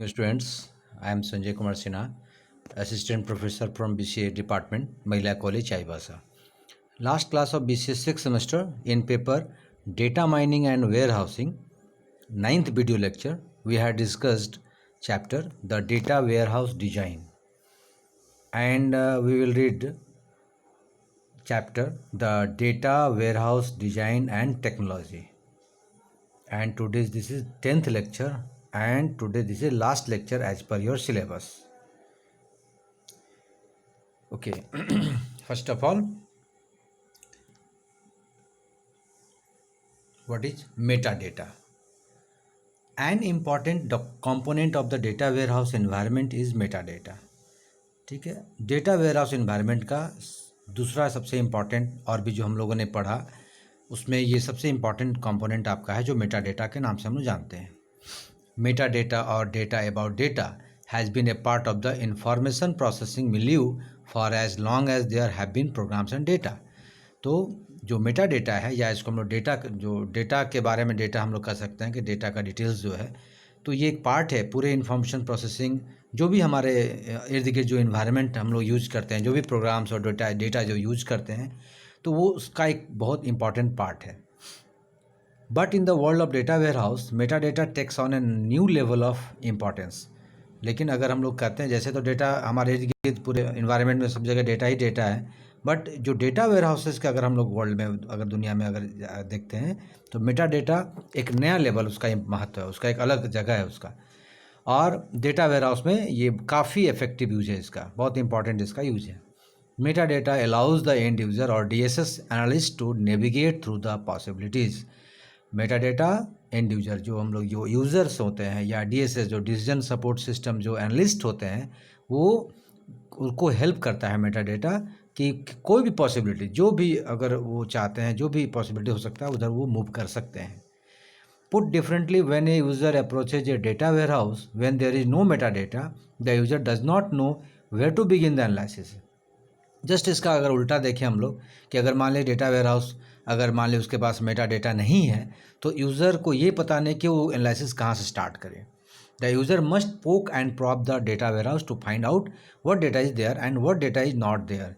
Students, I am Sanjay Kumar Sinha, Assistant Professor from BCA Department, Mahila College, Chaibasa. Last class of BCA 6th semester in paper Data Mining and Warehousing, 9th video lecture, we had discussed chapter The Data Warehouse Design, and we will read chapter The Data Warehouse Design and Technology. And today this is 10th lecture, and today this is last lecture as per your syllabus. Okay, first of all, what is metadata? An important component of the data warehouse environment is metadata. ठीक है, data warehouse environment का दूसरा सबसे important और भी जो हम लोगों ने पढ़ा उसमें ये सबसे इम्पॉर्टेंट कंपोनेंट आपका है जो मेटाडेटा के नाम से हम लोग जानते हैं. Metadata or data about data has been a part of the information processing milieu for as long as there have been programs and data. तो जो मेटा डेटा है या इसको हम लोग डेटा के बारे में डेटा हम लोग कह सकते हैं कि डेटा का डिटेल्स जो है तो ये एक पार्ट है पूरे इन्फॉर्मेशन प्रोसेसिंग जो भी हमारे इर्द गिर्द जो इन्वायरमेंट हम लोग यूज़ करते हैं जो भी प्रोग्राम्स और डेटा जो यूज़ करते हैं तो वो उसका एक बहुत इंपॉर्टेंट पार्ट है. But in the world of data warehouse, metadata takes on a new level of importance. लेकिन अगर हम लोग कहते हैं जैसे तो डेटा हमारे इर्द गिर्द पूरे इन्वायरमेंट में सब जगह डेटा ही डेटा है, बट जो डेटा वेयर हाउसेस का अगर हम लोग वर्ल्ड में अगर दुनिया में अगर देखते हैं तो मेटा डेटा एक नया लेवल उसका महत्व है, उसका एक अलग जगह है उसका. और डेटा वेयर हाउस में ये काफ़ी इफेक्टिव यूज है, इसका बहुत इंपॉर्टेंट इसका यूज है. Meta data allows the end user और DSS analyst to navigate through the possibilities. Metadata end user जो हम लोग जो यूज़र्स होते हैं या डीएसएस जो डिसीजन सपोर्ट सिस्टम जो एनालिस्ट होते हैं वो उनको हेल्प करता है मेटाडेटा कि कोई भी पॉसिबिलिटी जो भी अगर वो चाहते हैं जो भी पॉसिबिलिटी हो सकता है उधर वो मूव कर सकते हैं. Put differently when a user approaches a data warehouse when there is no metadata the user does not know where to begin the analysis. Just इसका अगर उल्टा देखें हम लोग कि अगर मान लें डेटा वेयर हाउस अगर मान लें उसके पास मेटा डेटा नहीं है तो यूज़र को ये पता नहीं कि वो एनालिसिस कहाँ से स्टार्ट करे. The user must poke and prop the data warehouse to find out what data is there and what data is not there.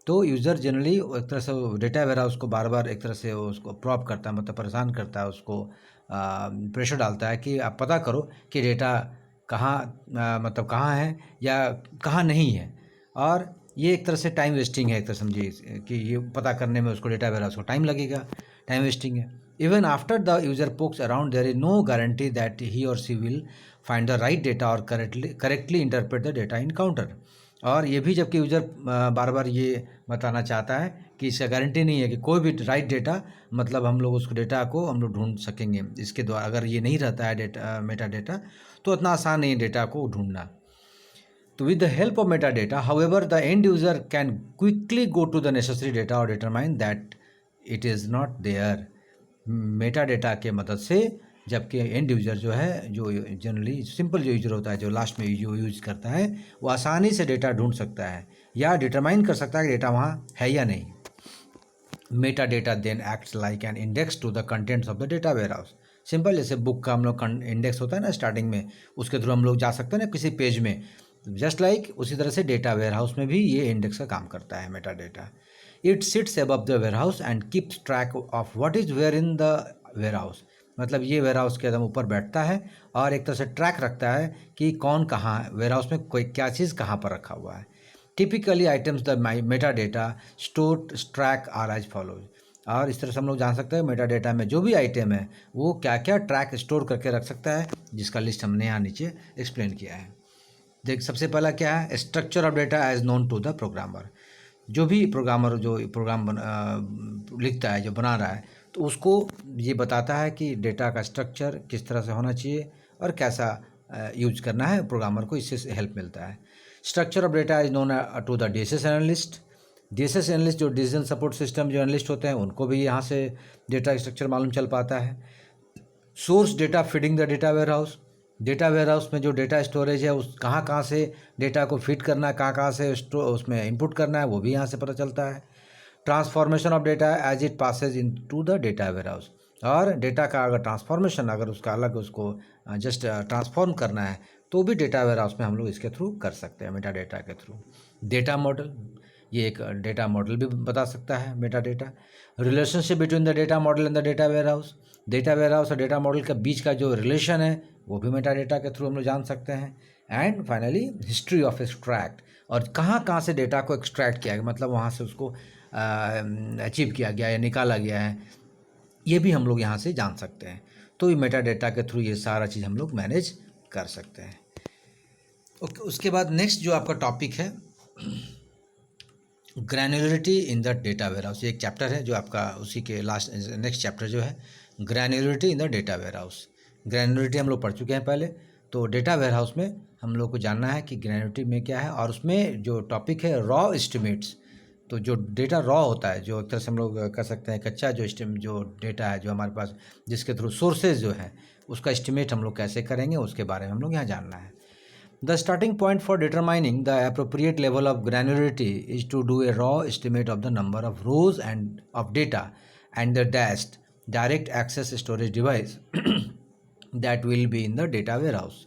तो यूज़र जनरली एक तरह से डेटा वेयर हाउस को बार बार एक तरह से उसको प्रॉप करता है, मतलब परेशान करता है, उसको प्रेशर डालता है कि आप पता करो कि डेटा कहाँ मतलब कहाँ है या कहाँ नहीं है. और ये एक तरह से टाइम वेस्टिंग है, एक तरह समझिए कि ये पता करने में उसको डेटा वेयर को टाइम लगेगा, टाइम वेस्टिंग है. Even after the user pokes around there is no guarantee that he or she will find the right data or correctly interpret the data encounter. और ये भी जबकि यूज़र बार बार ये बताना चाहता है कि इसका गारंटी नहीं है कि कोई भी राइट डेटा मतलब हम लोग उसको डेटा को हम लोग ढूंढ सकेंगे इसके द्वारा. अगर ये नहीं रहता है डेटा मेटा डेटा तो इतना आसान नहीं है डेटा को ढूंढना. So with the help of metadata, however, the end user can quickly go to the necessary data or determine that it is not there. Metadata के मदद से जबकि एंड यूज़र जो है जो जनरली सिंपल जो यूज़र होता है जो लास्ट में जो यूज करता है वो आसानी से डेटा ढूंढ सकता है या डिटरमाइन कर सकता है कि डेटा वहाँ है या नहीं. Metadata then acts like an index to the contents of the data warehouse. Simple जैसे बुक का हम लोग इंडेक्स होता है ना स्टार्टिंग में, उसके थ्रू हम लोग जा सकते हैं ना किसी पेज में. जस्ट लाइक उसी तरह से डेटा वेयर हाउस में भी ये इंडेक्स का काम करता है Meta data. It sits above the warehouse and keeps track of what is where in the warehouse. मतलब ये वेयर हाउस के एकदम ऊपर बैठता है और एक तरह से ट्रैक रखता है कि कौन कहाँ वेयर हाउस में कोई क्या चीज़ कहाँ पर रखा हुआ है. Typically items the metadata store track are as follows. और इस तरह से हम लोग जान सकते हैं मेटा डेटा में जो भी आइटम है वो क्या क्या ट्रैक स्टोर करके रख सकता है जिसका लिस्ट हमने यहाँ नीचे एक्सप्लेन किया है. देख सबसे पहला क्या है structure of data as known to the programmer. जो भी प्रोग्रामर जो प्रोग्राम लिखता है जो बना रहा है तो उसको ये बताता है कि डेटा का स्ट्रक्चर किस तरह से होना चाहिए और कैसा यूज करना है. प्रोग्रामर को इससे हेल्प मिलता है. Structure of data is known to the DSS analyst. DSS analyst जो डिसीजन सपोर्ट सिस्टम जो एनालिस्ट होते हैं उनको भी यहाँ से डेटा स्ट्रक्चर मालूम चल पाता है. Source data feeding the data warehouse. Data warehouse में जो डेटा स्टोरेज है उस कहाँ से डेटा को फीड करना है कहाँ से उसमें इनपुट करना है वो भी यहाँ से पता चलता है. Transformation of data as it passes into the data warehouse. और डेटा का अगर ट्रांसफॉर्मेशन अगर उसका अलग उसको जस्ट ट्रांसफॉर्म करना है तो भी डेटा वेयर हाउस में हम लोग इसके थ्रू कर सकते हैं, मेटा डेटा के थ्रू। डेटा मॉडल, ये एक डेटा मॉडल भी बता सकता है Meta data. Relationship between the data model and the data warehouse, data warehouse और डेटा मॉडल के बीच का जो रिलेशन है वो भी मेटा डेटा के थ्रू हम लोग जान सकते हैं। And finally history of extract, और कहाँ कहाँ से डेटा को एक्सट्रैक्ट किया गया, मतलब वहाँ से उसको अचीव किया गया या निकाला गया है, ये भी हम लोग यहाँ से जान सकते हैं। तो ये मेटा डेटा के थ्रू ये सारा चीज़ हम लोग मैनेज कर सकते हैं। ओके, उसके बाद नेक्स्ट जो आपका टॉपिक है granularity in the data warehouse, ये एक चैप्टर है जो आपका उसी के लास्ट नेक्स्ट चैप्टर जो है granularity in the data warehouse. Granularity हम लोग पढ़ चुके हैं पहले, तो डेटा वेयर हाउस में हम लोग को जानना है कि ग्रैन्युलरिटी में क्या है, और उसमें जो टॉपिक है रॉ एस्टिमेट्स। तो जो डेटा रॉ होता है, जो एक तरह से हम लोग कर सकते हैं कच्चा जो डेटा है जो हमारे पास, जिसके थ्रू सोर्सेज जो है उसका एस्टिमेट हम लोग कैसे करेंगे, उसके बारे में हम लोग यहाँ जानना है। The starting point for determining the appropriate level of granularity is to do a raw estimate of the number of rows and of data and the dashed direct access storage device that will be in the data warehouse।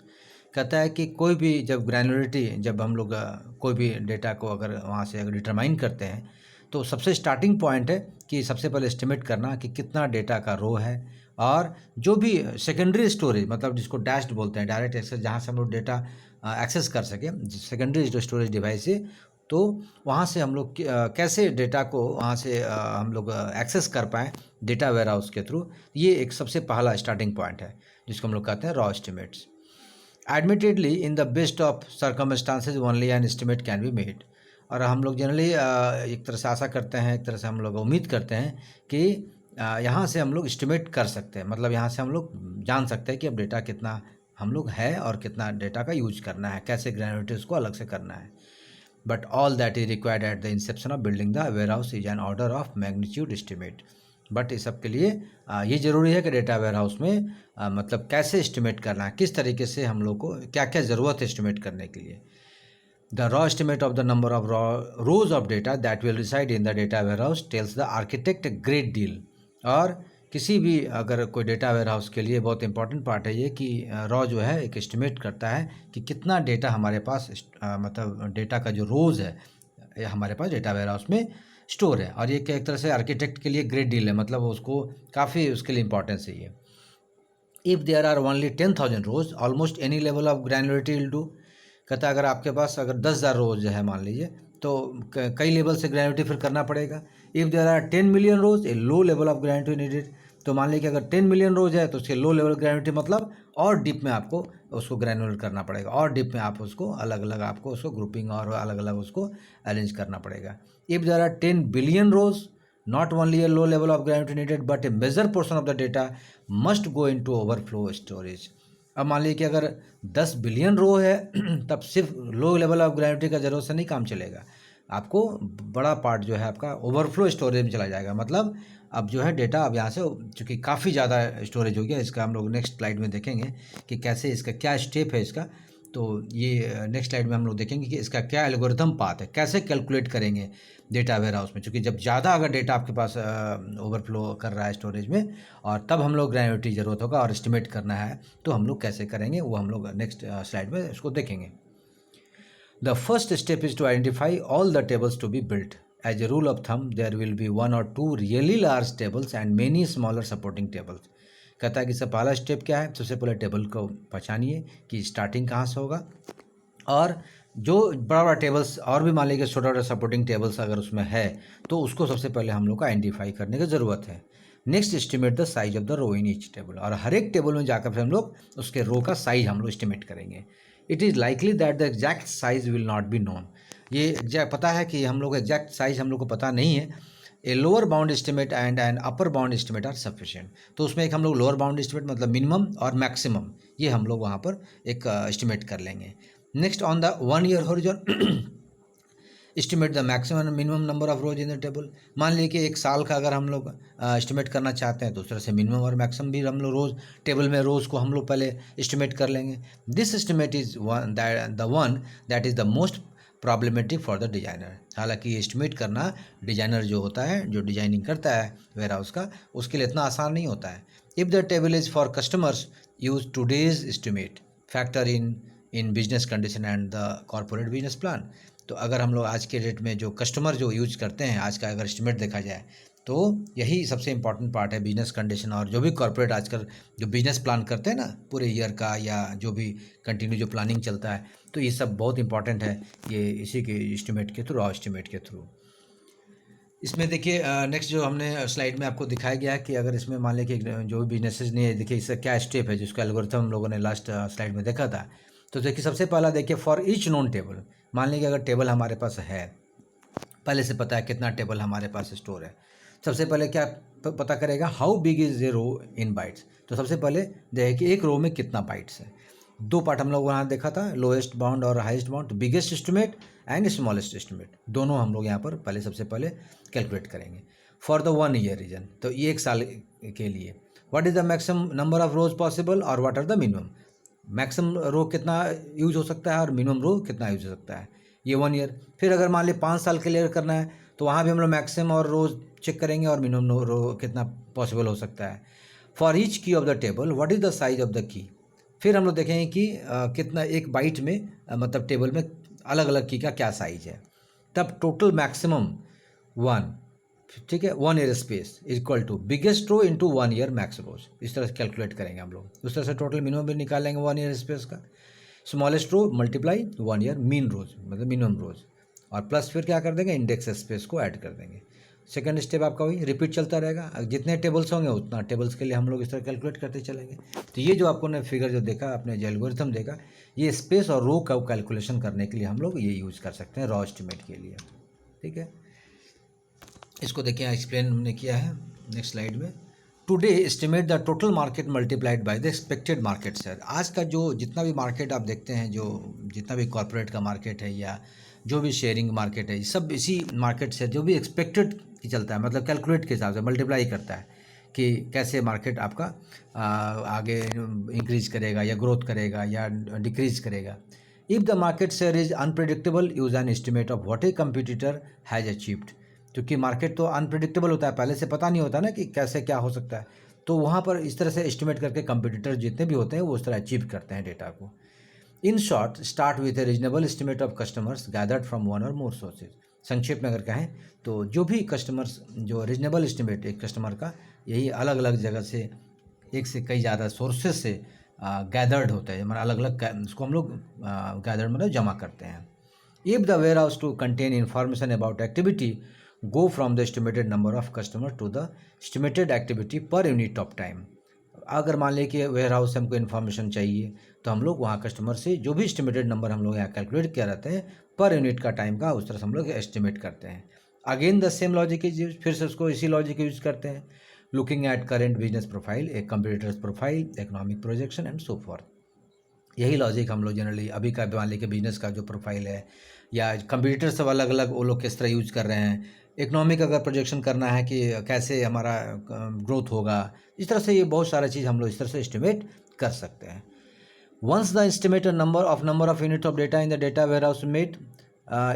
कहता है कि कोई भी जब ग्रैनुलरिटी, जब हम लोग कोई भी डेटा को अगर वहाँ से अगर डिटरमाइन करते हैं, तो सबसे स्टार्टिंग पॉइंट है कि सबसे पहले एस्टिमेट करना कि कितना डेटा का रो है, और जो भी सेकेंडरी स्टोरेज, मतलब जिसको डैश्ड बोलते हैं, डायरेक्ट एक्सेस, जहाँ से हम लोग डेटा एक्सेस कर सकें, सेकेंडरी जो स्टोरेज डिवाइस है, तो वहाँ से हम लोग कैसे डेटा को वहाँ से हम लोग एक्सेस कर पाएँ डेटा वेयर हाउस के थ्रू, ये एक सबसे पहला स्टार्टिंग पॉइंट है जिसको हम लोग कहते हैं raw estimates. Admittedly in the best of circumstances only an estimate can be made. और हम लोग जनरली एक तरह से आशा करते हैं, एक तरह से हम लोग उम्मीद करते हैं कि यहाँ से हम लोग एस्टिमेट कर सकते हैं, मतलब यहाँ से हम लोग जान सकते हैं कि अब डेटा कितना हम लोग है और कितना डेटा का यूज करना है, कैसे ग्रैन्युलरिटी उसको अलग से करना है। But all that is required at the inception of building the warehouse is an order of magnitude estimate. But इस सब के लिए ये ज़रूरी है कि डेटा वेयर हाउस में मतलब कैसे एस्टिमेट करना है, किस तरीके से हम लोग को क्या क्या ज़रूरत है एस्टिमेट करने के लिए। The raw estimate of the number of rows of data that will reside in the data warehouse tells the architect a great deal. और किसी भी अगर कोई डेटा वेयर हाउस के लिए बहुत इंपॉर्टेंट पार्ट है ये कि रॉ जो है एक एस्टिमेट करता है कि कितना डेटा हमारे पास मतलब डेटा का जो रोज़ है ये हमारे पास डेटा वेयर हाउस में स्टोर है। और ये एक तरह से आर्किटेक्ट के लिए ग्रेट डील है, मतलब उसको काफ़ी उसके लिए इंपॉर्टेंस है ये। If there are only 10,000 rows almost any level of granularity will do. कहता है अगर आपके पास अगर 10,000 रोज है मान लीजिए, तो कई लेवल से ग्रैनुलरिटी फिर करना पड़ेगा। If there are 10 million rows a low level of granularity needed. तो मान लीजिए कि अगर 10 मिलियन रोज है तो उसके लो लेवल ग्रैनुलरिटी मतलब और डीप में आपको उसको ग्रैनुलर करना पड़ेगा, और डीप में आप उसको अलग अलग आपको उसको ग्रुपिंग और अलग अलग उसको अरेंज करना पड़ेगा। If there are 10 billion rows not only a low level of granularity needed but a major portion of the data must go into overflow storage। अब मान लीजिए कि अगर 10 बिलियन रो है तब सिर्फ लो लेवल ऑफ ग्रैनुलरिटी का ज़रूरत से नहीं काम चलेगा, आपको बड़ा पार्ट जो है आपका ओवरफ्लो स्टोरेज में चला जाएगा। मतलब अब जो है डेटा अब यहाँ से चूँकि काफ़ी ज़्यादा स्टोरेज हो गया, इसका हम लोग नेक्स्ट स्लाइड में देखेंगे कि कैसे इसका क्या स्टेप है इसका। तो ये नेक्स्ट स्लाइड में हम लोग देखेंगे कि इसका क्या एल्गोरिथम पाथ है, कैसे कैलकुलेट करेंगे डेटा वेयर हाउस में, क्योंकि जब ज़्यादा अगर डेटा आपके पास ओवरफ्लो कर रहा है स्टोरेज में, और तब हम लोग ग्रैनुलरिटी ज़रूरत होगा और एस्टिमेट करना है, तो हम लोग कैसे करेंगे वो हम लोग नेक्स्ट स्लाइड में उसको देखेंगे। The first step is to identify all the tables to be built. As a rule of thumb there will be 1 or 2 really large tables and many smaller supporting tables. कहता है कि इसका पहला step क्या है, सबसे पहले टेबल को पहचानिए कि स्टार्टिंग कहाँ से होगा, और जो बड़ा बड़ा टेबल्स और भी मान लीजिए छोटा छोटा सपोर्टिंग टेबल्स अगर उसमें है तो उसको सबसे पहले हम लोग को आइडेंटिफाई करने की ज़रूरत है। Next estimate the size of the row in each table. और हर एक टेबल में जाकर फिर हम लोग उसके रो का साइज हम लोग एस्टिमेट करेंगे। It is likely that the exact size will not be known. ये एग्जैक्ट पता है कि हम लोग एग्जैक्ट साइज हम लोग को पता नहीं है। A lower bound estimate and an upper bound estimate are sufficient. तो उसमें एक हम लोग लोअर बाउंड एस्टिमेट मतलब मिनिमम और मैक्सिमम, ये हम लोग वहाँ पर एक एस्टिमेट कर लेंगे। Next on the 1 year horizon estimate the maximum and minimum number of rows in the table. मान लीजिए कि एक साल का अगर हम लोग एस्टिमेट करना चाहते हैं तो उस तरह से मिनिमम और मैक्सिमम भी हम लोग रोज़ टेबल में रोज़ को हम लोग पहले एस्टिमेट कर लेंगे। This estimate is the one that is the most problematic for the designer. हालांकि एस्टिमेट करना डिज़ाइनर जो होता है, जो डिजाइनिंग करता है वेयर हाउस का, उसके लिए इतना आसान नहीं होता है। If the table is for customers use today's estimate factor in in business condition and the corporate business plan. तो अगर हम लोग आज के डेट में जो कस्टमर जो यूज करते हैं, आज का अगर एस्टिमेट देखा जाए तो यही सबसे इम्पॉर्टेंट पार्ट है, बिजनेस कंडीशन। और जो भी कॉर्पोरेट आजकल जो बिजनेस प्लान करते हैं ना पूरे ईयर का, या जो भी कंटिन्यू जो प्लानिंग चलता है, तो ये सब बहुत इंपॉर्टेंट है, ये इसी के एस्टिमेट के थ्रू, रॉ एस्टिमेट के थ्रू। इसमें देखिए नेक्स्ट जो हमने स्लाइड में आपको दिखाया गया है कि अगर इसमें मान लें कि जो भी बिजनेसेस ने, देखिए इसका क्या स्टेप है, जिसका एल्गोरिथम हम लोगों ने लास्ट स्लाइड में देखा था। तो देखिए सबसे पहला देखिए फॉर ईच नोन टेबल, मान लीजिए अगर टेबल हमारे पास है, पहले से पता है कितना टेबल हमारे पास स्टोर है। सबसे पहले क्या पता करेगा, how big is a row in bytes. तो सबसे पहले देखें कि एक रो में कितना बाइट्स है। दो पार्ट हम लोग वहाँ देखा था, लोएस्ट बाउंड और highest bound, biggest estimate and smallest estimate, दोनों हम लोग यहाँ पर पहले सबसे पहले कैलकुलेट करेंगे। फॉर द 1 ईयर रीजन, तो ये 1 साल के लिए, what is the maximum number of rows possible और what are the minimum, maximum row कितना यूज हो सकता है और मिनिमम रो कितना यूज हो सकता है, ये 1 ईयर। फिर अगर मान ली 5 साल के लिए करना है तो वहाँ भी हम लोग मैक्सिमम और रोज चेक करेंगे और मिनिमम रो कितना पॉसिबल हो सकता है। फॉर ईच की of the table what is the size of the key, फिर हम लोग देखेंगे कि कितना एक बाइट में मतलब टेबल में अलग अलग की का क्या साइज है। तब टोटल मैक्सिमम 1, ठीक है, 1 year space equal to biggest row into 1 year max rows, इस तरह से कैलकुलेट करेंगे हम लोग। उस तरह से टोटल मिनिमम भी निकालेंगे 1 ईयर स्पेस का, smallest row multiply 1 year mean रोज मतलब मिनिमम रोज, और प्लस फिर क्या कर देंगे, इंडेक्स स्पेस को ऐड कर देंगे। सेकंड स्टेप आपका वही रिपीट चलता रहेगा, जितने टेबल्स होंगे उतना टेबल्स के लिए हम लोग इस तरह कैलकुलेट करते चलेंगे। तो ये जो आपको ने फिगर जो देखा, आपने जो एल्गोरिथम देखा, ये स्पेस और रो का कैलकुलेशन करने के लिए हम लोग ये यूज़ कर सकते हैं रॉ एस्टिमेट के लिए, ठीक है। इसको देखिए एक्सप्लेन हमने किया है नेक्स्ट स्लाइड में। Today estimate the total market multiplied by the expected market share. आज का जो जितना भी मार्केट आप देखते हैं, जो जितना भी कॉर्पोरेट का मार्केट है या जो भी शेयरिंग मार्केट है, सब इसी मार्केट से जो भी एक्सपेक्टेड की चलता है, मतलब कैलकुलेट के हिसाब से मल्टीप्लाई करता है कि कैसे मार्केट आपका आगे इंक्रीज करेगा या ग्रोथ करेगा या डिक्रीज करेगा। If the market share is unpredictable use an estimate of what A competitor has achieved. क्योंकि मार्केट तो अनप्रिडिक्टेबल होता है, पहले से पता नहीं होता ना कि कैसे क्या हो सकता है, तो वहाँ पर इस तरह से एस्टिमेट करके कंपटीटर जितने भी होते हैं वो उस तरह अचीव करते हैं डेटा को। In short start with A reasonable estimate of customers gathered from 1 और मोर सोर्सेज। संक्षेप में अगर कहें तो जो भी कस्टमर्स, जो रीजनेबल एस्टिमेट एक कस्टमर का, यही अलग अलग जगह से, एक से कई ज़्यादा सोर्सेज से गैदर्ड होता है, मतलब अलग अलग उसको हम लोग गैदर्ड मतलब जमा करते हैं। If the warehouse to contain information about activity go from the estimated number of customer to the estimated activity per unit of time। अगर मान लें कि वेयर हाउस से हमको इन्फॉर्मेशन चाहिए तो हम लोग वहाँ कस्टमर से जो भी एस्टिमेटेड नंबर हम लोग यहाँ कैलकुलेट किया रहते हैं पर यूनिट का टाइम का, उस तरह से हम लोग एस्टिमेट करते हैं। Again the same logic is use, फिर से उसको इसी लॉजिक यूज करते हैं। Looking at current business profile, एक computers profile, economic projection and so forth. यही लॉजिक हम लोग जनरली अभी का मान लीजिए बिजनेस का जो प्रोफाइल है या कंप्यूटर सब अलग अलग वो लोग किस तरह यूज कर रहे हैं, इकोनॉमिक अगर प्रोजेक्शन करना है कि कैसे हमारा ग्रोथ होगा, इस तरह से ये बहुत सारा चीज़ हम लोग इस तरह से एस्टिमेट कर सकते हैं। Once the estimated number of unit of data in the data warehouse made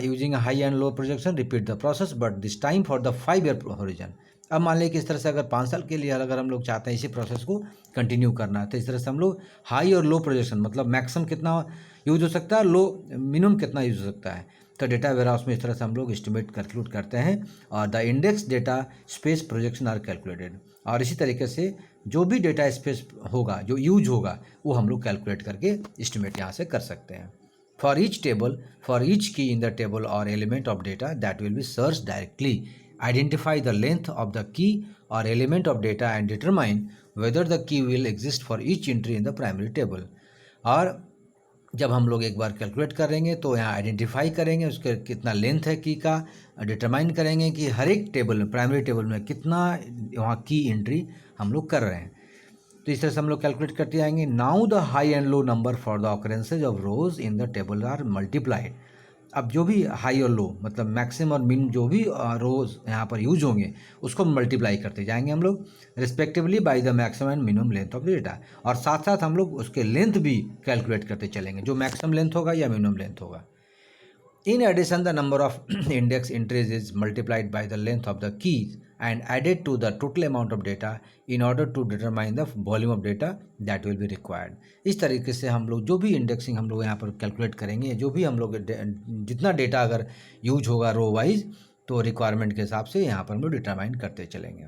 using high and low projection, repeat the process but this time for the 5 year horizon. अब मान लें कि इस तरह से अगर 5 साल के लिए अगर हम लोग चाहते हैं इसी प्रोसेस को कंटिन्यू करना है, तो इस तरह से हम लोग हाई और लो प्रोजेक्शन, मतलब मैक्सिमम कितना यूज हो सकता है, लो मिनिमम कितना यूज हो सकता है, तो डेटा वेयर हाउस में इस तरह से हम लोग एस्टिमेट कैलकुलेट करते हैं। और the index data space projection are calculated, और इसी तरीके से जो भी डेटा स्पेस होगा जो यूज होगा वो हम लोग कैलकुलेट करके एस्टिमेट यहाँ से कर सकते हैं। For each table, for each की इन द टेबल और element of data that will be search directly, identify the length of the key or element of data and determine whether the key will exist for each entry in the primary table। और जब हम लोग एक बार calculate करेंगे तो यहाँ identify करेंगे उसके कितना लेंथ है की का, डिटरमाइन करेंगे कि हर एक टेबल में, प्राइमरी टेबल में कितना वहाँ की एंट्री हम लोग कर रहे हैं, तो इस तरह से हम लोग कैलकुलेट करते जाएंगे। Now the high and low number for the occurrences of rows in the table are multiplied. अब जो भी हाई और लो मतलब मैक्सिमम और मिन जो भी रोज यहाँ पर यूज होंगे उसको मल्टीप्लाई करते जाएंगे हम लोग respectively by the maximum and minimum length of data, और साथ साथ हम लोग उसके लेंथ भी कैलकुलेट करते चलेंगे, जो मैक्सिमम लेंथ होगा या मिनिमम लेंथ होगा। In addition the number of index entries is multiplied by the length of the keys and added to the total amount of data in order to determine the volume of data that will be required। इस तरीके से हम लोग जो भी indexing हम लोग यहाँ पर कैलकुलेट करेंगे, जो भी हम लोग जितना डेटा अगर यूज होगा रो वाइज, तो रिक्वायरमेंट के हिसाब से यहाँ पर हम लोग डिटरमाइन करते चलेंगे।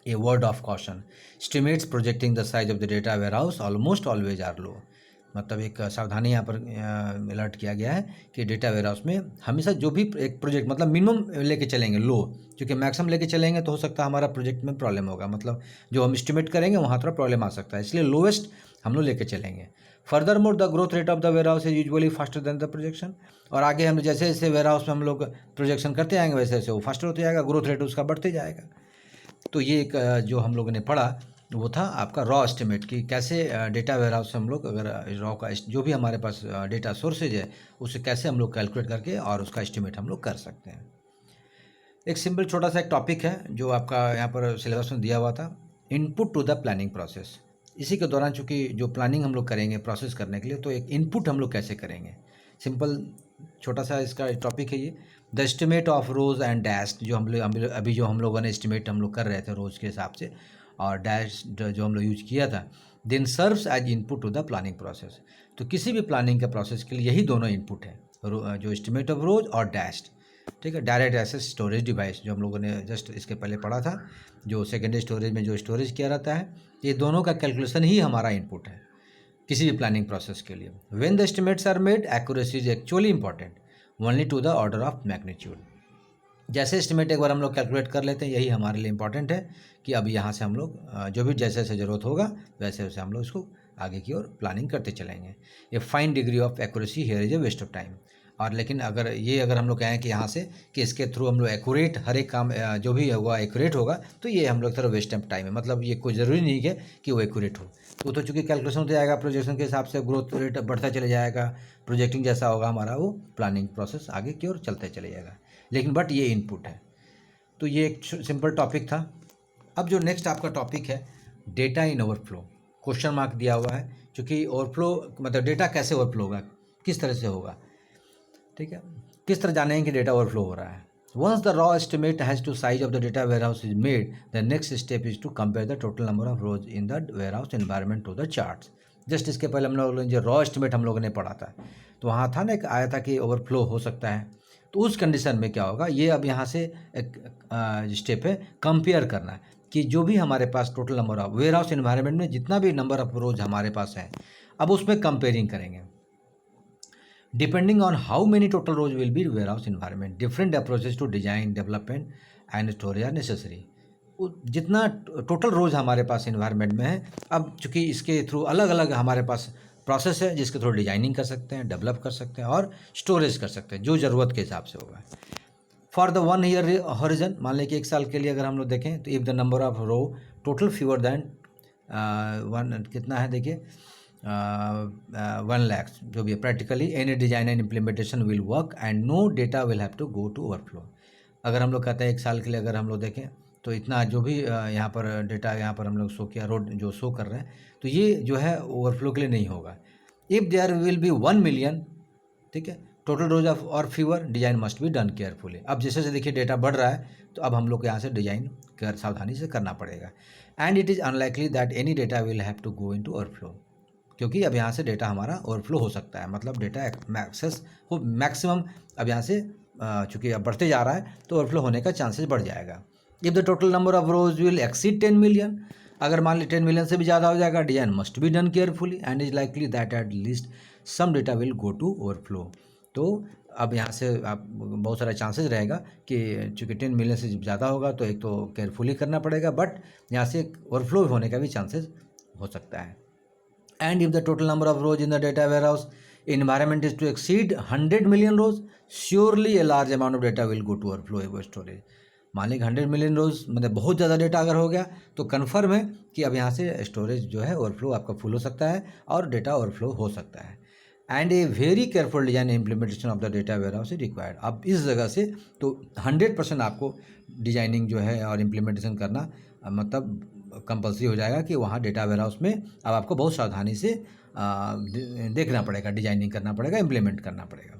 A word of caution, estimates projecting the size of the data warehouse almost always are low. मतलब एक सावधानी यहाँ पर अलर्ट किया गया है कि डेटा वेयर हाउस में हमेशा जो भी एक प्रोजेक्ट मतलब मिनिमम लेके चलेंगे लो, क्योंकि मैक्सिमम लेके चलेंगे तो हो सकता है हमारा प्रोजेक्ट में प्रॉब्लम होगा, मतलब जो हम एस्टिमेट करेंगे वहाँ थोड़ा प्रॉब्लम आ सकता है, इसलिए लोएस्ट हम लोग लेके चलेंगे। Furthermore the growth rate of the warehouse is usually faster than the projection. और आगे हम जैसे जैसे वेयर हाउस में हम लोग प्रोजेक्शन करते जाएंगे वैसे वैसे वो फास्टर होते जाएगा, ग्रोथ रेट उसका बढ़ते जाएगा। तो ये एक जो हम लोगों ने पढ़ा वो था आपका रॉ एस्टिमेट कि कैसे डेटा वेयर हाउस से हम लोग अगर रॉ का जो भी हमारे पास डेटा सोर्सेज है उसे कैसे हम लोग कैलकुलेट करके और उसका एस्टिमेट हम लोग कर सकते हैं। एक सिंपल छोटा सा एक टॉपिक है जो आपका यहाँ पर सिलेबस में दिया हुआ था, input to the planning process. इसी के दौरान चूँकि जो प्लानिंग हम लोग करेंगे प्रोसेस करने के लिए, तो एक इनपुट हम लोग कैसे करेंगे, सिंपल छोटा सा इसका टॉपिक है ये। The estimate of rose and dash, जो हम लोग अभी जो हम लोगों ने एस्टिमेट हम लोग कर रहे थे रोज़ के हिसाब से, और डैश जो हम लोग यूज किया था, then serves as input to the planning process. तो किसी भी प्लानिंग के प्रोसेस के लिए यही दोनों इनपुट है, जो एस्टिमेट ऑफ रोज और डैश। ठीक है, डायरेक्ट एक्सेस स्टोरेज डिवाइस जो हम लोगों ने जस्ट इसके पहले पढ़ा था, जो सेकेंडरी स्टोरेज में जो स्टोरेज किया रहता है, ये दोनों का कैलकुलेशन ही हमारा इनपुट है किसी भी प्लानिंग प्रोसेस के लिए। When the estimates are made, accuracy is actually important only to the order of magnitude. जैसे एस्टिमेट एक बार हम लोग कैलकुलेट कर लेते हैं, यही हमारे लिए इंपॉर्टेंट है कि अब यहाँ से हम लोग जो भी जैसे जैसे ज़रूरत होगा वैसे वैसे हम लोग इसको आगे की ओर प्लानिंग करते चलेंगे। A fine degree of accuracy here is a waste of time. और लेकिन अगर हम लोग कहें कि यहाँ से कि इसके थ्रू हम लोग एक्यूरेट हर एक काम जो भी होगा एक्यूरेट होगा, तो ये हम लोग तरह वेस्ट ऑफ टाइम है, मतलब ये कोई ज़रूरी नहीं है कि वो एक्यूरेट हो। तो चूँकि कैलकुलेशन होता जाएगा प्रोजेक्शन के हिसाब से, ग्रोथ रेट बढ़ता चले जाएगा, प्रोजेक्टिंग जैसा होगा हमारा वो प्लानिंग प्रोसेस आगे की ओर चलते चले जाएगा। लेकिन बट ये इनपुट है। तो ये एक सिंपल टॉपिक था। अब जो नेक्स्ट आपका टॉपिक है डेटा इन ओवरफ्लो, क्वेश्चन मार्क दिया हुआ है, क्योंकि ओवरफ्लो मतलब डेटा कैसे ओवरफ्लो होगा, किस तरह से होगा, ठीक है, किस तरह जानेंगे कि डेटा ओवरफ्लो हो रहा है। Once the raw estimate has to size of the data warehouse is made, the next step is to compare the total number of rows in the warehouse environment to the charts. Just इसके पहले हम लोग जो raw estimate हम लोगों ने पढ़ा था, तो वहाँ था ना एक आया था कि ओवरफ्लो हो सकता है, तो उस कंडीशन में क्या होगा, ये अब यहाँ से एक स्टेप है कंपेयर करना है कि जो भी हमारे पास total number of warehouse environment में जितना भी नंबर ऑफ रोज हमारे पास है, अब उसमें कंपेयरिंग करेंगे। Depending on how many total rows will be warehouse environment, different approaches to design development and storage are necessary. जितना टोटल रोज हमारे पास एनवायरमेंट में है, अब चूँकि इसके थ्रू अलग अलग हमारे पास प्रोसेस है जिसके थ्रू डिजाइनिंग कर सकते हैं, डेवलप कर सकते हैं और स्टोरेज कर सकते हैं जो ज़रूरत के हिसाब से होगा। फॉर द 1 ईयर हॉरिजन, मान लें कि 1 साल के लिए अगर हम लोग देखें, तो if the number of row total fewer than 1 कितना है देखिए 1 लाख जो भी है, practically any design and implementation will work and no data will have to go to overflow. अगर हम लोग कहते हैं 1 साल के लिए अगर हम लोग देखें तो इतना जो भी यहाँ पर डेटा यहाँ पर हम लोग शो किया, रोड जो शो कर रहे हैं, तो ये जो है ओवरफ्लो के लिए नहीं होगा। If there will be 1 million, ठीक है, टोटल रोज ऑफ और fewer, design must be done carefully. अब जैसे जैसे देखिए डेटा बढ़ रहा है, तो अब हम लोग को यहाँ से डिजाइन कर सावधानी से करना पड़ेगा। And it is unlikely that any data will have to go into overflow, क्योंकि अब यहाँ से डेटा हमारा ओवरफ्लो हो सकता है, मतलब डेटा एक्सेस हो मैक्सिमम अब यहाँ से चूँकि अब बढ़ते जा रहा है तो ओवरफ्लो होने का चांसेस बढ़ जाएगा। If the total number of rose will exceed 10 million, अगर मान ली 10 मिलियन से भी ज़्यादा हो जाएगा, design must be done carefully and is likely that at least some data will go to overflow. तो अब यहाँ से आप बहुत सारा चांसेस रहेगा कि चूँकि 10 मिलियन से ज़्यादा होगा तो एक तो केयरफुली करना पड़ेगा, बट यहाँ से ओवरफ्लो होने का भी चांसेस हो सकता है। And if the total number of rows in the data warehouse environment is to exceed 100 million rows, surely a large amount of data will go to overflow or storage। मान लें 100 million रोज मतलब बहुत ज़्यादा data अगर हो गया तो confirm है कि अब यहाँ से स्टोरेज जो है ओवरफ्लो आपका फुल हो सकता है और डेटा ओवरफ्लो हो सकता है। And a very careful design implementation of the data warehouse is required. अब इस जगह से तो 100% आपको डिजाइनिंग जो है और इम्प्लीमेंटेशन करना मतलब कंपलसरी हो जाएगा कि वहाँ डेटा वेयर हाउस में अब आपको बहुत सावधानी से देखना पड़ेगा, डिजाइनिंग करना पड़ेगा, इम्प्लीमेंट करना पड़ेगा।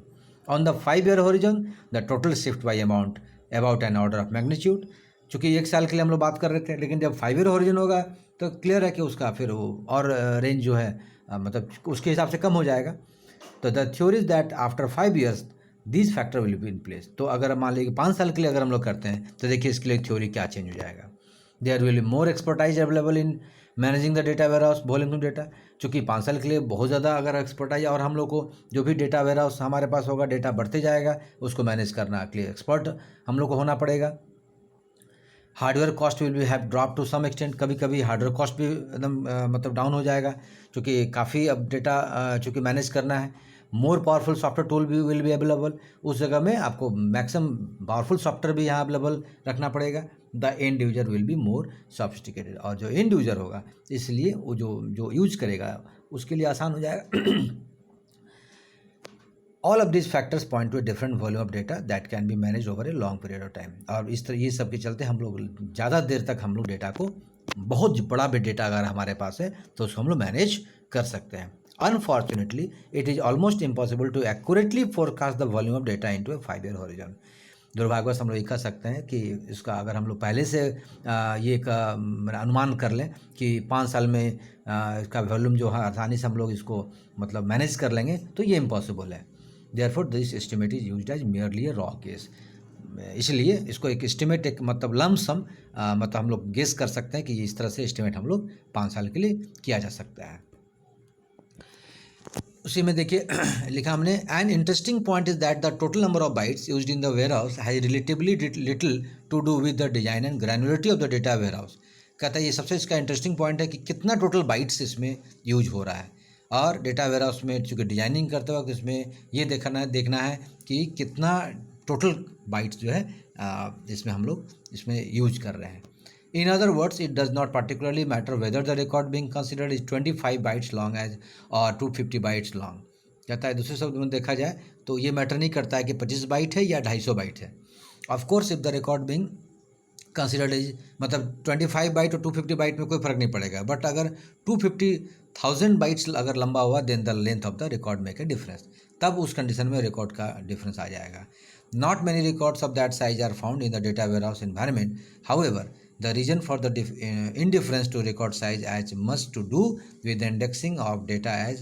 On the 5 year horizon the total shift by amount about an order of magnitude, चूँकि 1 साल के लिए हम लोग बात कर रहे थे, लेकिन जब 5 ईयर होरिजन होगा तो क्लियर है कि उसका फिर वो और रेंज जो है मतलब उसके हिसाब से कम हो जाएगा। तो the theory is that after 5 years this factor will be in place. तो अगर मान लीजिए 5 साल के लिए अगर हम लोग करते हैं तो देखिए इसके लिए थ्योरी क्या चेंज हो जाएगा। There will be more expertise available in managing the data warehouse volume of data. चूँकि 5 साल के लिए बहुत ज़्यादा अगर एक्सपर्टाइज, और हम लोग को जो भी डेटा वेयर हाउस हमारे पास होगा, डेटा बढ़ते जाएगा, उसको मैनेज करना के लिए एक्सपर्ट हम लोग को होना पड़ेगा। Hardware cost will be have drop to some extent. कभी कभी हार्डवेयर कॉस्ट भी एकदम मतलब डाउन हो जाएगा, क्योंकि काफ़ी अब डेटा चूँकि मैनेज करना है। मोर पावरफुल सॉफ्टवेयर टूल भी विल बी अवेलेबल। उस जगह में आपको मैक्सिमम पावरफुल सॉफ्टवेयर भी यहाँ अवेलेबल रखना पड़ेगा। The end user will be more sophisticated. और जो एंड यूजर होगा, इसलिए वो जो यूज करेगा उसके लिए आसान हो जाएगा। All of these factors point to a different volume of data that can be managed over a long period of time। और इस तरह ये सब के चलते हम लोग ज़्यादा देर तक हम लोग डेटा को, बहुत बड़ा भी डेटा अगर हमारे पास है तो उसको हम लोग मैनेज कर सकते हैं। Unfortunately, it is almost impossible to accurately forecast the volume of data into a 5 year horizon। दुर्भाग्यवश हम लोग ये कह सकते हैं कि इसका अगर हम लोग पहले से ये एक अनुमान कर लें कि 5 साल में इसका वॉल्यूम जो है आसानी से हम लोग इसको मतलब मैनेज कर लेंगे, तो ये इम्पॉसिबल है। Therefore this estimate is used as merely a raw case. इसलिए इसको एक एस्टिमेट, एक मतलब लम सम मतलब हम लोग गेस कर सकते हैं कि इस तरह से एस्टिमेट हम लोग 5 साल के लिए किया जा सकता है। उसी में देखिए लिखा हमने, an interesting point is that the total number of bytes used in the warehouse has relatively little to do with the design and granularity of the data warehouse. कहता है ये सबसे इसका इंटरेस्टिंग पॉइंट है कि कितना total bytes इसमें use हो रहा है। और डेटा वेयर हाउस में चूँकि डिजाइनिंग करते वक्त इसमें ये देखना है कि कितना टोटल बाइट्स जो है इसमें हम लोग इसमें यूज कर रहे हैं। In other words, it does not particularly matter whether the record being considered is 25 bytes long as or 250 bytes long। कहता है दूसरे शब्द में देखा जाए तो ये मैटर नहीं करता है कि 25 बाइट है या 250 बाइट है। Of course if the record being considered is मतलब 25 बाइट और 250 बाइट में कोई फ़र्क नहीं पड़ेगा, बट अगर 250,000 बाइट्स अगर लंबा हुआ then the length of the record make a difference. तब उस कंडीशन में रिकॉर्ड का डिफरेंस आ जाएगा। Not many records of that size are found in the data warehouse environment. However the reason for the indifference to record size as much to do with the indexing of data as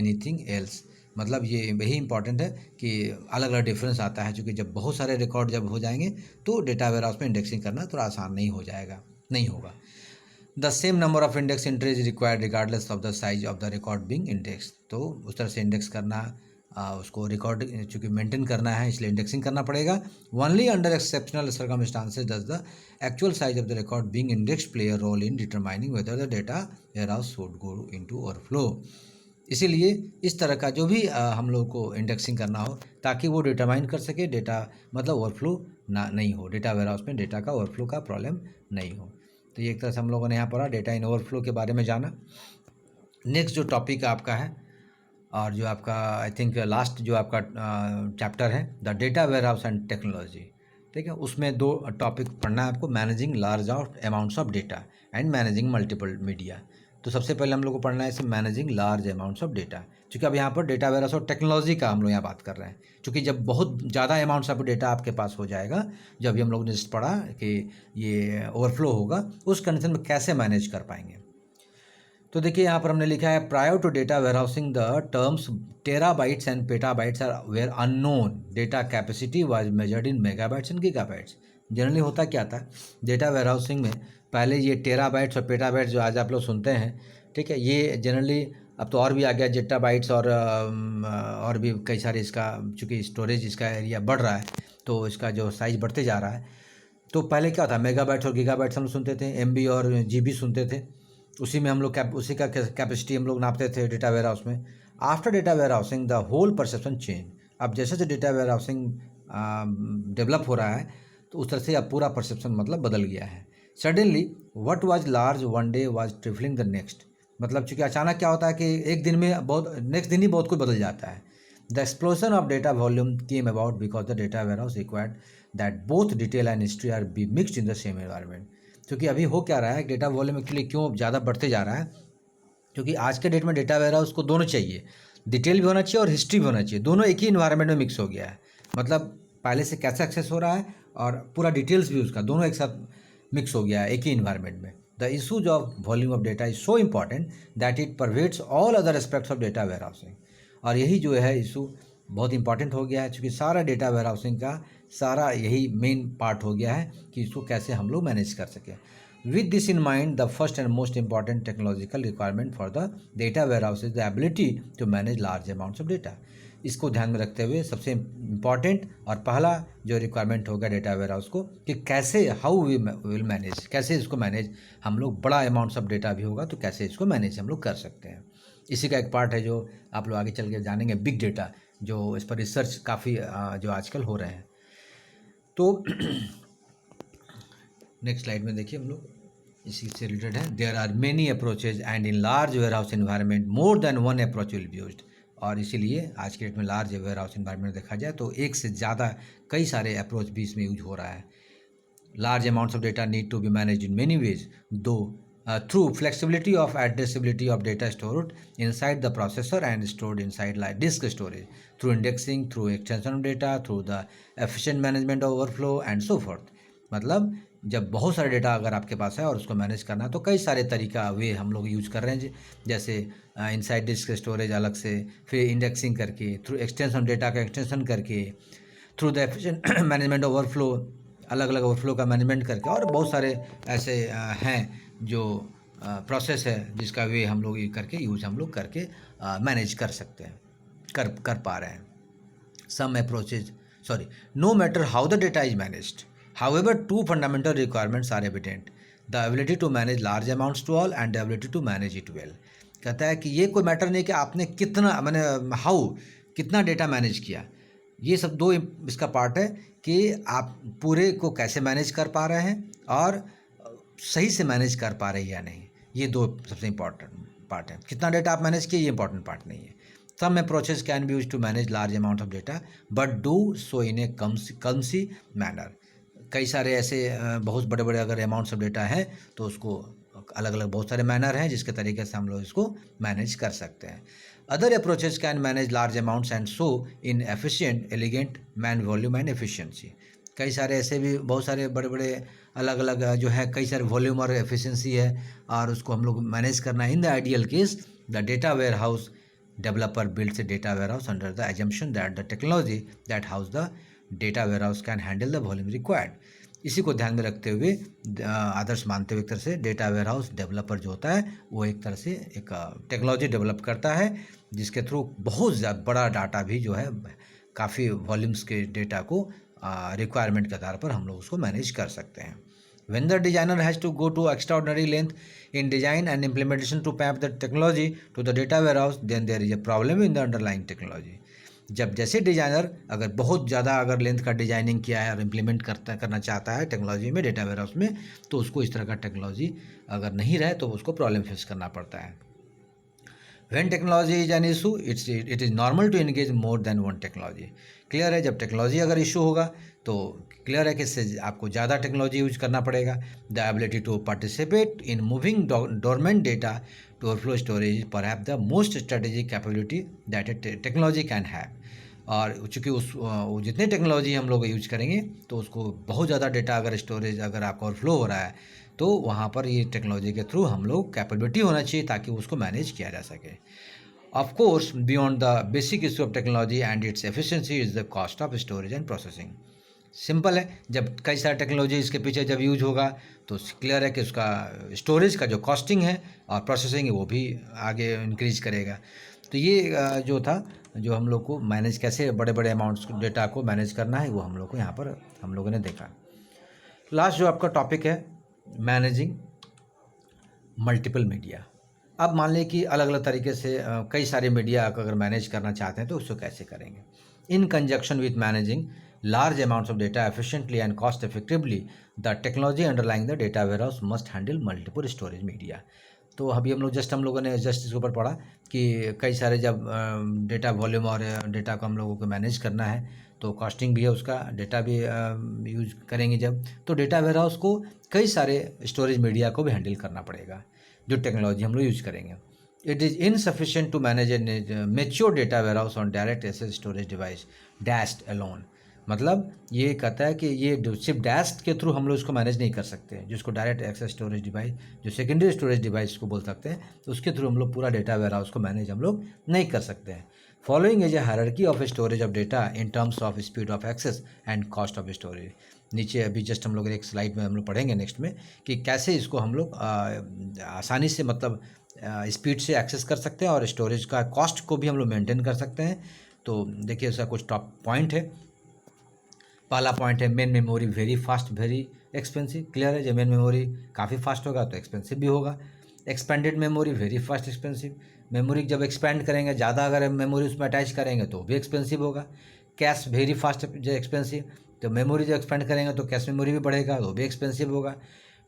anything else। मतलब ये वही important है कि अलग अलग difference आता है, क्योंकि जब बहुत सारे रिकॉर्ड जब हो जाएंगे तो डेटा वेयर हाउस में इंडेक्सिंग करना थोड़ा आसान नहीं होगा। The same number of index entry is required regardless of the size of the record being index. तो उस तरह से इंडेक्स करना, उसको रिकॉर्ड चूँकि मेंटेन करना है इसलिए इंडेक्सिंग करना पड़ेगा। Only under exceptional circumstances does the actual size of the record being index play a role in determining whether the data warehouse should go into overflow. इसीलिए इस तरह का जो भी हम लोग को इंडेक्सिंग करना हो ताकि वो डिटरमाइन कर सके डेटा मतलब ओवरफ्लो नहीं हो, डेटा वेयर हाउस में डेटा का ओवरफ्लो का प्रॉब्लम नहीं हो। तो ये एक तरह से हम लोगों ने यहाँ पढ़ा डेटा इन ओवरफ्लो के बारे में जाना। नेक्स्ट जो टॉपिक आपका है और जो आपका आई थिंक लास्ट जो आपका चैप्टर है the data warehouse and technology, ठीक है, उसमें 2 टॉपिक पढ़ना है आपको, managing large amounts of data and managing multiple media. तो सबसे पहले हम लोग को पढ़ना है managing large amounts of data, क्योंकि अब यहाँ पर डेटा वेयर हाउस और टेक्नोलॉजी का हम लोग यहाँ बात कर रहे हैं। क्योंकि जब बहुत ज़्यादा अमाउंट्स ऑफ डेटा आपके पास हो जाएगा, जब भी हम लोग ने पढ़ा कि ये ओवरफ्लो होगा, उस कंडीशन में कैसे मैनेज कर पाएंगे। तो देखिए यहाँ पर हमने लिखा है prior to data warehousing the terms terabytes and petabytes are were unknown. Data capacity was measured in megabytes and gigabytes. Generally होता क्या था डेटा वेयर हाउसिंग में, पहले ये टेराबाइट्स और पेटाबाइट्स जो आज आप लोग सुनते हैं, ठीक है, ये जनरली अब तो और भी आ गया जेटाबाइट्स और भी कई सारे इसका चूँकि स्टोरेज इसका एरिया बढ़ रहा है तो इसका जो साइज़ बढ़ते जा रहा है। तो पहले क्या था मेगाबाइट्स और गीगाबाइट्स हम लोग सुनते थे, एमबी और जीबी सुनते थे, उसी में हम लोग उसी का कैपेसिटी हम लोग नापते थे डेटा वेयर हाउस में। After data warehousing the whole perception change. अब जैसे जैसे डेटा वेयर हाउसिंग डेवलप हो रहा है तो उस तरह से अब पूरा परसेप्शन मतलब बदल गया है। Suddenly what was large one day was tripling the next. मतलब चूँकि अचानक क्या होता है कि एक दिन में बहुत नेक्स्ट दिन ही बहुत कुछ बदल जाता है। The explosion of data volume came about because the data warehouse required that both detail and history are be mixed in the same environment. क्योंकि अभी हो क्या रहा है डेटा वॉल्यूम एक्चुअली क्यों ज़्यादा बढ़ते जा रहा है, क्योंकि आज के डेट में डेटा वेयर हाउस को दोनों चाहिए, डिटेल भी होना चाहिए और हिस्ट्री भी होना चाहिए, दोनों एक ही इन्वायरमेंट में मिक्स हो गया है। मतलब पहले से कैसे एक्सेस हो रहा है और पूरा डिटेल्स भी उसका दोनों एक साथ मिक्स हो गया है एक ही इन्वायरमेंट में। The issues of volume of data is so important that it pervades all other aspects of data warehousing. और यही जो है इशू बहुत इंपॉर्टेंट हो गया है, क्योंकि सारा डेटा वेयर हाउसिंग का सारा यही मेन पार्ट हो गया है कि इसको कैसे हम लोग मैनेज कर सकें। With this in mind, the first and most important technological requirement for the data warehouse is the ability to manage large amounts of data. इसको ध्यान में रखते हुए सबसे इम्पॉर्टेंट और पहला जो रिक्वायरमेंट होगा डेटा वेयरहाउस को कि कैसे हाउ वी विल मैनेज, कैसे इसको मैनेज हम लोग, बड़ा अमाउंट्स ऑफ डेटा भी होगा तो कैसे इसको मैनेज हम लोग कर सकते हैं। इसी का एक पार्ट है जो आप लोग आगे चल के जानेंगे, बिग डेटा, जो इस पर रिसर्च काफ़ी जो आजकल हो रहे हैं। तो नेक्स्ट स्लाइड में देखिए हम लोग इसी से रिलेटेड है। There are many approaches and in large warehouse environment more than one approach will be used. और इसीलिए आज के डेट में लार्ज वेयर हाउस इन्वायरमेंट देखा जाए तो एक से ज़्यादा कई सारे अप्रोच भी इसमें यूज हो रहा है। Large amounts of data need to be manage in many ways दो through flexibility of addressability of data stored inside the processor and stored inside like disk storage, through indexing, through extension of data, through the efficient management of overflow and so forth। मतलब जब बहुत सारे data अगर आपके पास है और उसको manage करना है तो कई सारे तरीका वे हम लोग यूज कर रहे हैं, जैसे इनसाइड डिस्क स्टोरेज अलग से, फिर इंडेक्सिंग करके, थ्रू एक्सटेंशन डेटा का एक्सटेंशन करके, through the efficient management overflow, अलग अलग ओवरफ्लो का मैनेजमेंट करके, और बहुत सारे ऐसे हैं जो प्रोसेस है जिसका वे हम लोग ये करके यूज हम लोग करके मैनेज कर सकते हैं, कर पा रहे हैं। Some approaches, sorry, no matter how the data is managed, however, two fundamental requirements are evident: the ability to manage large amounts to all and the ability to manage it well। कहता है कि ये कोई matter नहीं कि आपने कितना, मैंने हाउ, कितना डेटा मैनेज किया, ये सब दो इसका पार्ट है कि आप पूरे को कैसे मैनेज कर पा रहे हैं और सही से मैनेज कर पा रहे हैं या नहीं। ये दो सबसे इम्पॉर्टेंट पार्ट है। कितना डेटा आप मैनेज किए ये इंपॉर्टेंट पार्ट नहीं है। Some approaches can be used to manage large amount of data, but do so in a clumsy manner। कई सारे ऐसे बहुत बड़े बड़े अगर अमाउंट्स ऑफ डेटा है तो उसको अलग अलग बहुत सारे मैनर हैं जिसके तरीके से हम लोग इसको मैनेज कर सकते हैं। Other approaches can manage large amounts and so in efficient, elegant, man volume and efficiency. कई सारे ऐसे भी बहुत सारे बड़े बड़े अलग अलग जो है कई सारे वॉल्यूम और एफिशिएंसी है और उसको हम लोग मैनेज करना है। In the ideal case the data warehouse developer builds a data warehouse under the assumption that the technology that house the data warehouse can handle the volume required। इसी को ध्यान में रखते हुए आदर्श मानते हुए एक तरह से डेटा वेयर हाउस डेवलपर जो होता है वो एक तरह से एक टेक्नोलॉजी डेवलप करता है जिसके थ्रू बहुत ज़्यादा बड़ा डाटा भी जो है काफ़ी वॉल्यूम्स के डेटा को रिक्वायरमेंट के आधार पर हम लोग उसको मैनेज कर सकते हैं। When the designer has to go to extraordinary length in design and implementation to map the technology to the data warehouse, then there is a problem in the underlying technology। जब जैसे designer अगर बहुत ज़्यादा अगर length का designing किया है और इम्प्लीमेंट करना चाहता है टेक्नोलॉजी में, डेटा वेयरहाउस में, तो उसको इस तरह का टेक्नोलॉजी अगर नहीं रहे तो उसको प्रॉब्लम फेस करना पड़ता है। When technology is an issue, it is normal to engage more than one technology। Clear है, जब टेक्नोलॉजी अगर इशू होगा तो क्लियर है कि इससे आपको ज़्यादा टेक्नोलॉजी यूज करना पड़ेगा। The ability to participate in moving dormant data to overflow storage perhaps the most strategic capability that a technology can have. और चूँकि वो जितनी टेक्नोलॉजी हम लोग यूज करेंगे तो उसको बहुत ज़्यादा डेटा अगर स्टोरेज अगर आपका ओवरफ्लो हो रहा है तो वहाँ पर ये टेक्नोलॉजी के थ्रू हम लोग कैपेबिलिटी होना चाहिए ताकि उसको मैनेज किया जा सके। Of course beyond the basic issue of technology and its efficiency is the cost of storage and processing. Simple है, जब कई सारे टेक्नोलॉजी इसके पीछे जब यूज होगा तो क्लियर है कि उसका स्टोरेज का जो कॉस्टिंग है और प्रोसेसिंग है वो भी आगे इंक्रीज करेगा। तो ये जो था, जो हम लोग को मैनेज कैसे बड़े बड़े अमाउंट्स डेटा को मैनेज करना है वो हम लोग को यहाँ पर हम लोगों ने देखा। लास्ट जो आपका टॉपिक है मैनेजिंग मल्टीपल मीडिया। अब मान लें कि अलग अलग तरीके से कई सारे मीडिया अगर मैनेज करना चाहते हैं तो उसको कैसे करेंगे। इन conjunction with managing large amounts of data efficiently and cost effectively, the technology underlying the data warehouse must handle multiple storage media। तो अभी हम लोगों ने जस्ट इसके ऊपर पढ़ा कि कई सारे जब डेटा वॉल्यूम और डेटा को हम लोगों को मैनेज करना है तो कॉस्टिंग भी है उसका, डेटा भी यूज करेंगे जब, तो डेटा वेयरहाउस को कई सारे स्टोरेज मीडिया को भी हैंडल करना पड़ेगा जो टेक्नोलॉजी हम लोग यूज करेंगे। It is insufficient to manage a mature data warehouse on direct access storage device dashed alone. मतलब ये कहता है कि ये सिर्फ डैश के थ्रू हम लोग इसको मैनेज नहीं कर सकते हैं, जिसको डायरेक्ट एक्सेस स्टोरेज डिवाइस, जो सेकेंडरी स्टोरेज डिवाइस को बोल सकते हैं, तो उसके थ्रू हम लोग पूरा डेटा वेयर हाउस को मैनेज हम लोग नहीं कर सकते हैं। Following is a hierarchy of storage of data in terms of speed of access and cost of storage. नीचे अभी जस्ट हम लोग एक स्लाइड में हम लोग पढ़ेंगे नेक्स्ट में कि कैसे इसको हम लोग आसानी से मतलब स्पीड से एक्सेस कर सकते हैं और स्टोरेज का कॉस्ट को भी हम लोग मेंटेन कर सकते हैं। तो देखिए इसका कुछ टॉप पॉइंट है। पहला पॉइंट है main memory very fast very expensive. Clear है, जब मेन मेमोरी काफ़ी फास्ट होगा तो एक्सपेंसिव भी होगा। Expanded memory very fast expensive. Memory जब एक्सपेंड करेंगे, ज़्यादा अगर मेमोरी उसमें अटैच करेंगे तो भी एक्सपेंसिव होगा। कैश वेरी फास्ट जो एक्सपेंसिव, तो मेमोरी जो एक्सपेंड करेंगे तो कैश मेमोरी भी बढ़ेगा, तो भी एक्सपेंसिव होगा।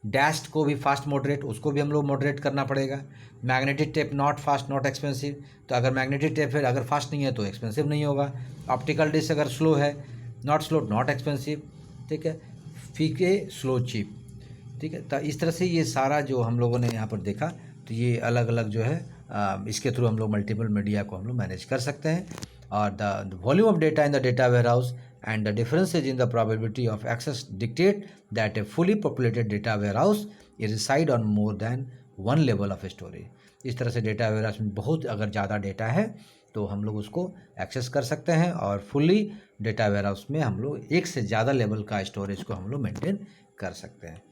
डैश्ड को भी फास्ट मॉडरेट, उसको भी हम लोग मॉडरेट करना पड़ेगा। Magnetic tape not fast not expensive, तो अगर मैग्नेटिक टेप फिर अगर फास्ट नहीं है तो एक्सपेंसिव नहीं होगा। ऑप्टिकल डिस्क अगर स्लो है, नॉट स्लो नॉट एक्सपेंसिव, ठीक है। फीके स्लो चीप, ठीक है। तो इस तरह से ये सारा जो हम लोगों ने यहाँ पर देखा, तो ये अलग अलग जो है इसके थ्रू हम लोग मल्टीपल मीडिया को हम लोग मैनेज कर सकते हैं। और the volume of data in the data warehouse and the differences in the probability of access dictate that a fully populated data warehouse is reside on more than one level of storage। इस तरह से data warehouse में बहुत अगर ज़्यादा data है तो हम लोग उसको एक्सेस कर सकते हैं, और फुल्ली डेटा वेयरहाउस में हम लोग एक से ज़्यादा लेवल का स्टोरेज को हम लोग मेंटेन कर सकते हैं।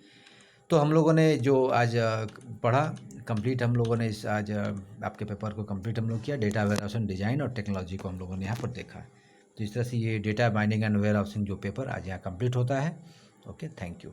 तो हम लोगों ने जो आज पढ़ा कंप्लीट, हम लोगों ने इस आज आपके पेपर को कंप्लीट हम लोग किया। डेटा वेयरहाउस डिज़ाइन और टेक्नोलॉजी को हम लोगों ने यहाँ पर देखा। तो इस तरह से ये data binding and warehousing जो पेपर आज यहाँ कंप्लीट होता है। Okay, thank you.